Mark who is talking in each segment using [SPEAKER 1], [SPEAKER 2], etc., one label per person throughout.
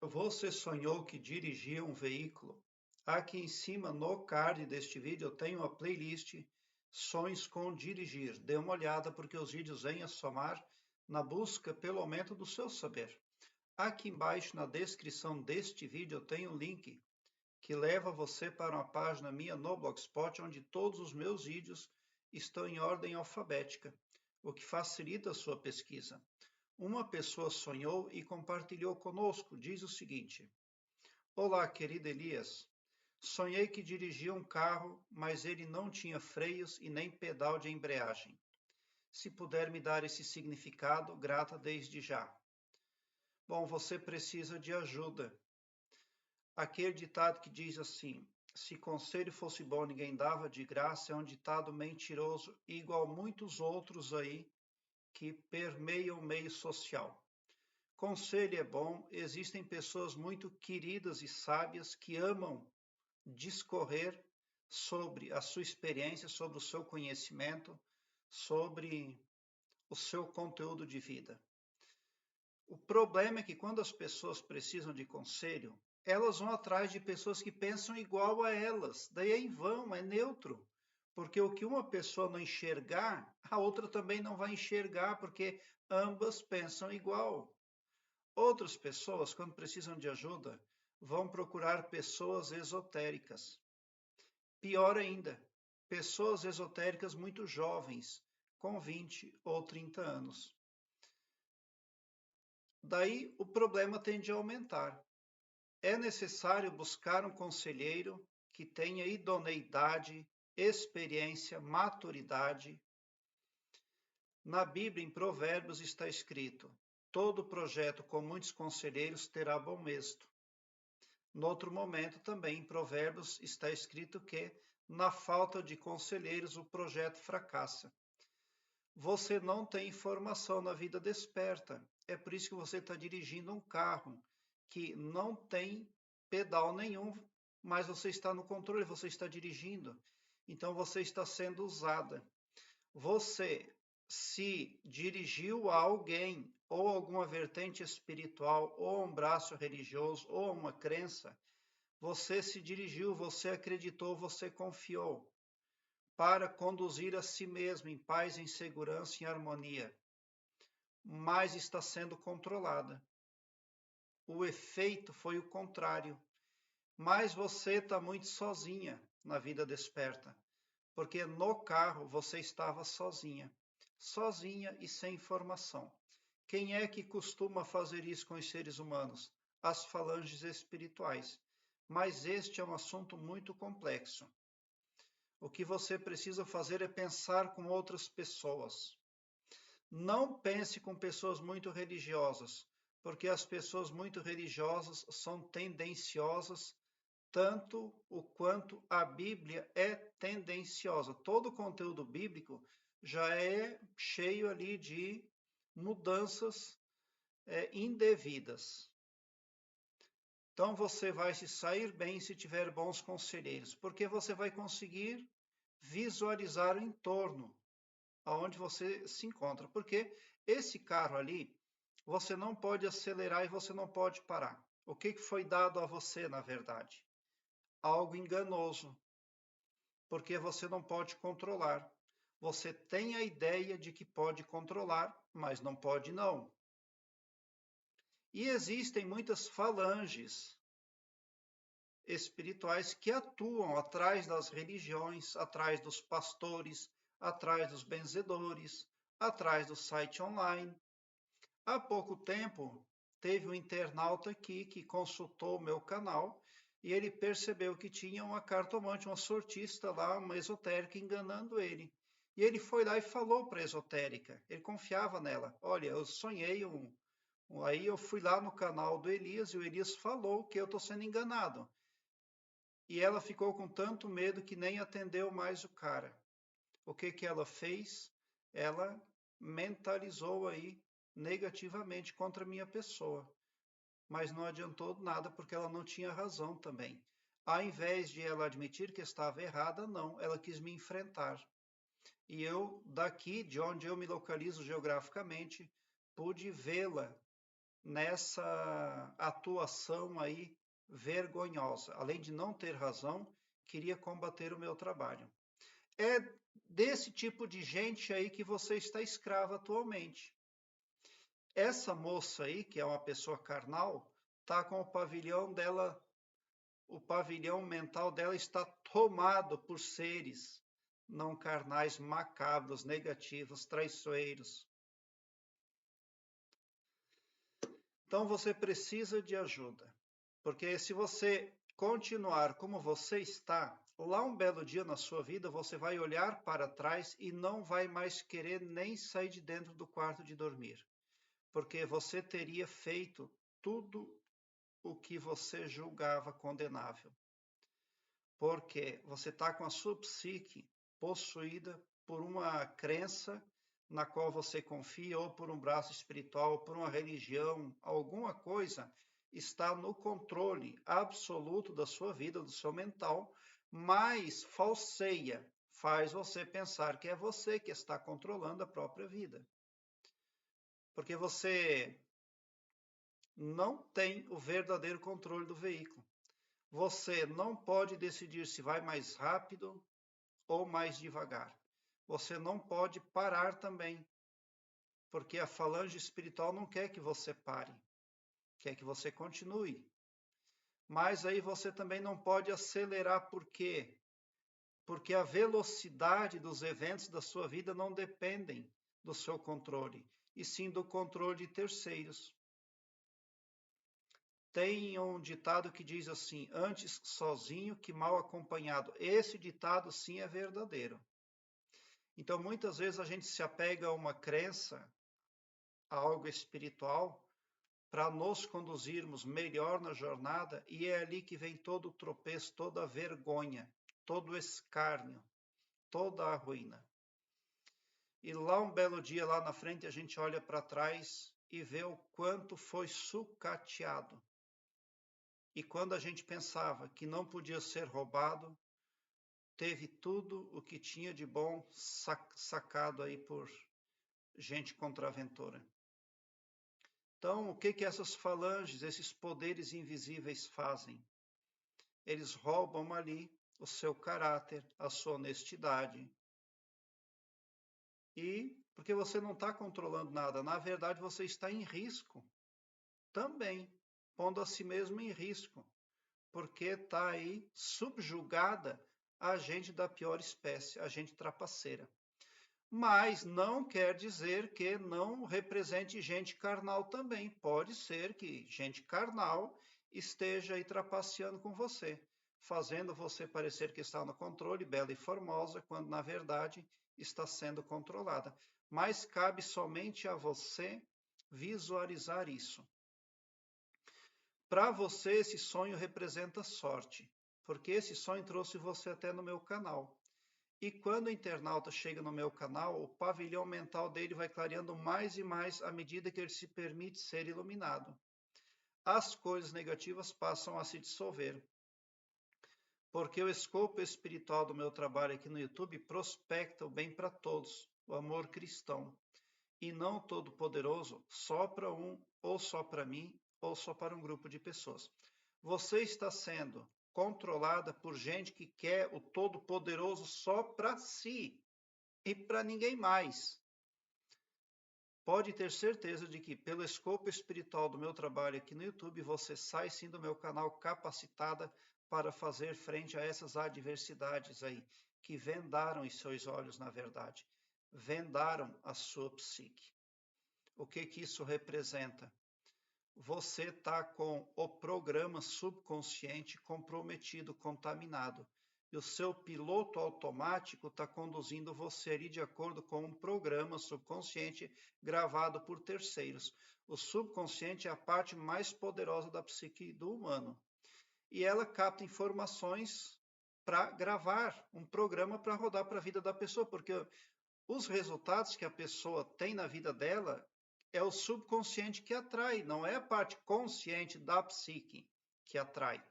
[SPEAKER 1] Você sonhou que dirigia um veículo? Aqui em cima, no card deste vídeo, eu tenho uma playlist Sonhos com Dirigir. Dê uma olhada porque os vídeos vêm a somar na busca pelo aumento do seu saber. Aqui embaixo, na descrição deste vídeo, eu tenho um link que leva você para uma página minha no Blogspot, onde todos os meus vídeos estão em ordem alfabética, o que facilita a sua pesquisa. Uma pessoa sonhou e compartilhou conosco. Diz o seguinte: Olá, querido Elias. Sonhei que dirigia um carro, mas ele não tinha freios e nem pedal de embreagem. Se puder me dar esse significado, grata desde já. Bom, você precisa de ajuda. Aquele ditado que diz assim: se conselho fosse bom, ninguém dava de graça, é um ditado mentiroso, igual muitos outros aí que permeiam o meio social. Conselho é bom, existem pessoas muito queridas e sábias que amam discorrer sobre a sua experiência, sobre o seu conhecimento, sobre o seu conteúdo de vida. O problema é que quando as pessoas precisam de conselho, elas vão atrás de pessoas que pensam igual a elas. Daí é em vão, é neutro. Porque o que uma pessoa não enxergar, a outra também não vai enxergar, porque ambas pensam igual. Outras pessoas, quando precisam de ajuda, vão procurar pessoas esotéricas. Pior ainda, pessoas esotéricas muito jovens, com 20 ou 30 anos. Daí o problema tende a aumentar. É necessário buscar um conselheiro que tenha idoneidade, experiência, maturidade. Na Bíblia, em Provérbios, está escrito: todo projeto com muitos conselheiros terá bom êxito. No outro momento, também em Provérbios, está escrito que, na falta de conselheiros, o projeto fracassa. Você não tem informação na vida desperta. É por isso que você está dirigindo um carro que não tem pedal nenhum, mas você está no controle, você está dirigindo. Então você está sendo usada. Você se dirigiu a alguém, ou alguma vertente espiritual, ou um braço religioso, ou uma crença, você se dirigiu, você acreditou, você confiou para conduzir a si mesmo em paz, em segurança, em harmonia, mas está sendo controlada. O efeito foi o contrário. Mas você está muito sozinha na vida desperta, porque no carro você estava sozinha, sozinha e sem informação. Quem é que costuma fazer isso com os seres humanos? As falanges espirituais. Mas este é um assunto muito complexo. O que você precisa fazer é pensar com outras pessoas. Não pense com pessoas muito religiosas, porque as pessoas muito religiosas são tendenciosas tanto o quanto a Bíblia é tendenciosa. Todo o conteúdo bíblico já é cheio ali de mudanças indevidas. Então você vai se sair bem se tiver bons conselheiros, porque você vai conseguir visualizar o entorno aonde você se encontra, porque esse carro ali, você não pode acelerar e você não pode parar. O que foi dado a você, na verdade? Algo enganoso, porque você não pode controlar. Você tem a ideia de que pode controlar, mas não pode não. E existem muitas falanges espirituais que atuam atrás das religiões, atrás dos pastores, atrás dos benzedores, atrás do site online. Há pouco tempo, teve um internauta aqui que consultou o meu canal e ele percebeu que tinha uma cartomante, uma sortista lá, uma esotérica, enganando ele. E ele foi lá e falou para a esotérica, ele confiava nela. Olha, eu sonhei Aí eu fui lá no canal do Elias e o Elias falou que eu estou sendo enganado. E ela ficou com tanto medo que nem atendeu mais o cara. O que que ela fez? Ela mentalizou aí negativamente contra a minha pessoa. Mas não adiantou nada porque ela não tinha razão também. Ao invés de ela admitir que estava errada, não, ela quis me enfrentar. E eu, daqui de onde eu me localizo geograficamente, pude vê-la nessa atuação aí vergonhosa. Além de não ter razão, queria combater o meu trabalho. É desse tipo de gente aí que você está escravo atualmente. Essa moça aí, que é uma pessoa carnal, tá com o pavilhão dela, o pavilhão mental dela está tomado por seres não carnais, macabros, negativos, traiçoeiros. Então você precisa de ajuda, porque se você continuar como você está, lá um belo dia na sua vida você vai olhar para trás e não vai mais querer nem sair de dentro do quarto de dormir, porque você teria feito tudo o que você julgava condenável. Porque você está com a sua psique possuída por uma crença na qual você confia, ou por um braço espiritual, ou por uma religião, alguma coisa está no controle absoluto da sua vida, do seu mental, mas falseia, faz você pensar que é você que está controlando a própria vida. Porque você não tem o verdadeiro controle do veículo. Você não pode decidir se vai mais rápido ou mais devagar. Você não pode parar também, porque a falange espiritual não quer que você pare, quer que você continue. Mas aí você também não pode acelerar, por quê? Porque a velocidade dos eventos da sua vida não dependem do seu controle, e sim do controle de terceiros. Tem um ditado que diz assim: antes sozinho que mal acompanhado. Esse ditado sim é verdadeiro. Então, muitas vezes a gente se apega a uma crença, a algo espiritual, para nos conduzirmos melhor na jornada, e é ali que vem todo o tropeço, toda a vergonha, todo o escárnio, toda a ruína. E lá um belo dia, lá na frente, a gente olha para trás e vê o quanto foi sucateado. E quando a gente pensava que não podia ser roubado, teve tudo o que tinha de bom sacado aí por gente contraventora. Então, o que essas falanges, esses poderes invisíveis fazem? Eles roubam ali o seu caráter, a sua honestidade. E porque você não está controlando nada, na verdade você está em risco também, pondo a si mesmo em risco, porque está aí subjugada a gente da pior espécie, a gente trapaceira. Mas não quer dizer que não represente gente carnal também. Pode ser que gente carnal esteja aí trapaceando com você, fazendo você parecer que está no controle, bela e formosa, quando na verdade está sendo controlada. Mas cabe somente a você visualizar isso. Para você, esse sonho representa sorte, porque esse sonho trouxe você até no meu canal. E quando o internauta chega no meu canal, o pavilhão mental dele vai clareando mais e mais à medida que ele se permite ser iluminado. As coisas negativas passam a se dissolver. Porque o escopo espiritual do meu trabalho aqui no YouTube prospecta o bem para todos, o amor cristão. E não todo-poderoso só para um, ou só para mim, ou só para um grupo de pessoas. Você está sendo controlada por gente que quer o todo-poderoso só para si e para ninguém mais. Pode ter certeza de que, pelo escopo espiritual do meu trabalho aqui no YouTube, você sai sim do meu canal capacitada para fazer frente a essas adversidades aí, que vendaram os seus olhos, na verdade, vendaram a sua psique. O que isso representa? Você está com o programa subconsciente comprometido, contaminado. E o seu piloto automático está conduzindo você ali de acordo com um programa subconsciente gravado por terceiros. O subconsciente é a parte mais poderosa da psique do humano. E ela capta informações para gravar um programa para rodar para a vida da pessoa, porque os resultados que a pessoa tem na vida dela é o subconsciente que atrai, não é a parte consciente da psique que atrai.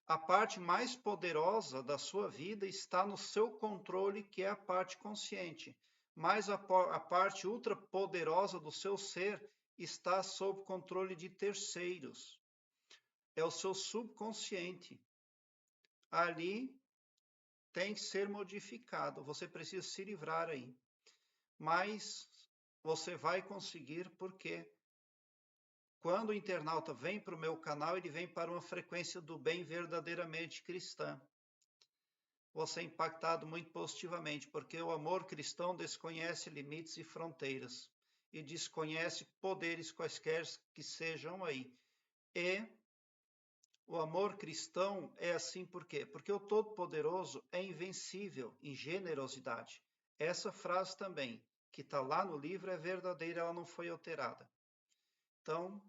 [SPEAKER 1] A parte mais poderosa da sua vida está no seu controle, que é a parte consciente. Mas a parte ultrapoderosa do seu ser está sob controle de terceiros. É o seu subconsciente. Ali tem que ser modificado. Você precisa se livrar aí. Mas você vai conseguir, porque quando o internauta vem para o meu canal, ele vem para uma frequência do bem verdadeiramente cristã. Você é impactado muito positivamente, porque o amor cristão desconhece limites e fronteiras e desconhece poderes quaisquer que sejam aí. E o amor cristão é assim por quê? Porque o Todo-Poderoso é invencível em generosidade. Essa frase também, que está lá no livro, é verdadeira, ela não foi alterada. Então,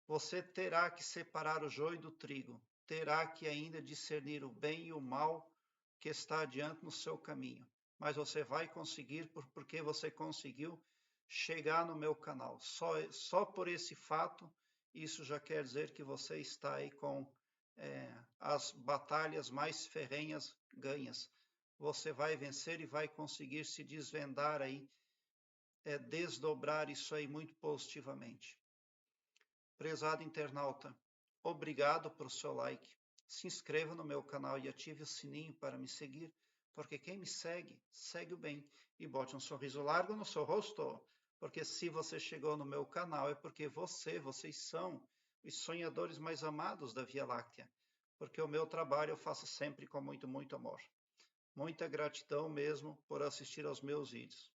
[SPEAKER 1] você terá que separar o joio do trigo, terá que ainda discernir o bem e o mal que está adiante no seu caminho. Mas você vai conseguir porque você conseguiu chegar no meu canal. Só por esse fato, isso já quer dizer que você está aí com as batalhas mais ferrenhas ganhas. Você vai vencer e vai conseguir se desvendar aí, desdobrar isso aí muito positivamente. Prezado internauta, obrigado por seu like. Se inscreva no meu canal e ative o sininho para me seguir, porque quem me segue, segue o bem. E bote um sorriso largo no seu rosto, porque se você chegou no meu canal é porque vocês são os sonhadores mais amados da Via Láctea, porque o meu trabalho eu faço sempre com muito, muito amor. Muita gratidão mesmo por assistir aos meus vídeos.